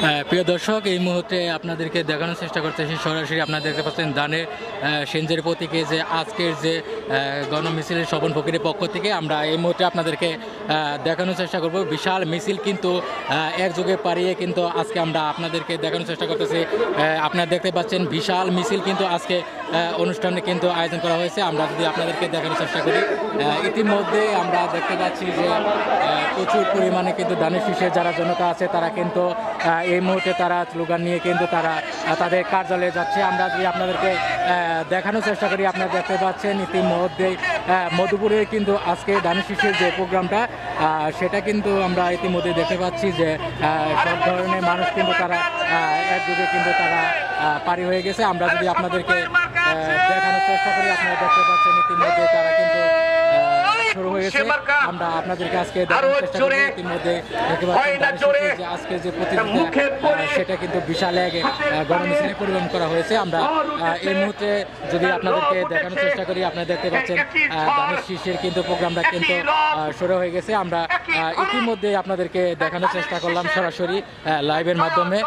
প্রিয় দর্শক, এই মুহূর্তে আপনাদেরকে দেখানোর চেষ্টা করতেছি সরাসরি। আপনারা দেখতে পাচ্ছেন ধানের সেঞ্জের প্রতীকে যে আজকের যে গণমিছিলের স্বপন ফকিরের পক্ষ থেকে আমরা এই মুহূর্তে আপনাদেরকে দেখানোর চেষ্টা করব। বিশাল মিছিল কিন্তু একযোগে পারিয়ে কিন্তু আজকে আমরা আপনাদেরকে দেখানোর চেষ্টা করতেছি। আপনারা দেখতে পাচ্ছেন বিশাল মিছিল কিন্তু আজকে অনুষ্ঠানে কিন্তু আয়োজন করা হয়েছে। আমরা যদি আপনাদেরকে দেখানোর চেষ্টা করি, ইতিমধ্যে আমরা দেখতে পাচ্ছি যে প্রচুর পরিমাণে কিন্তু ধানের শীষের যারা জনতা আছে তারা কিন্তু এই মুহূর্তে তারা স্লোগান নিয়ে কিন্তু তারা তাদের কার্যালয়ে যাচ্ছে। আমরা যদি আপনাদেরকে দেখানোর চেষ্টা করি, আপনারা দেখতে পাচ্ছেন ইতিমধ্যেই মধুপুরে কিন্তু আজকে ধানের শীষের যে প্রোগ্রামটা সেটা কিন্তু আমরা ইতিমধ্যে দেখতে পাচ্ছি যে সব ধরনের মানুষ কিন্তু তারা একযোগে কিন্তু তারা পারি হয়ে গেছে। আমরা যদি আপনাদেরকে দেখানোর চেষ্টা করি, আপনারা দেখতে পাচ্ছেন ইতিমধ্যে তারা কিন্তু শুরু হয়ে গেছে। আমরা আপনাদেরকে আজকে দেখানোর চেষ্টা করি। ইতিমধ্যে দেখতে পাচ্ছেন যে আজকে যে প্রতিযোগিতা সেটা কিন্তু বিশাল এক গণমিছিলে পরিবহন করা হয়েছে। আমরা এই মুহূর্তে যদি আপনাদেরকে দেখানোর চেষ্টা করি, আপনারা দেখতে পাচ্ছেন ধানের শীষের কিন্তু প্রোগ্রামটা কিন্তু শুরু হয়ে গেছে। আমরা ইতিমধ্যে আপনাদেরকে দেখানোর চেষ্টা করলাম সরাসরি লাইভের মাধ্যমে।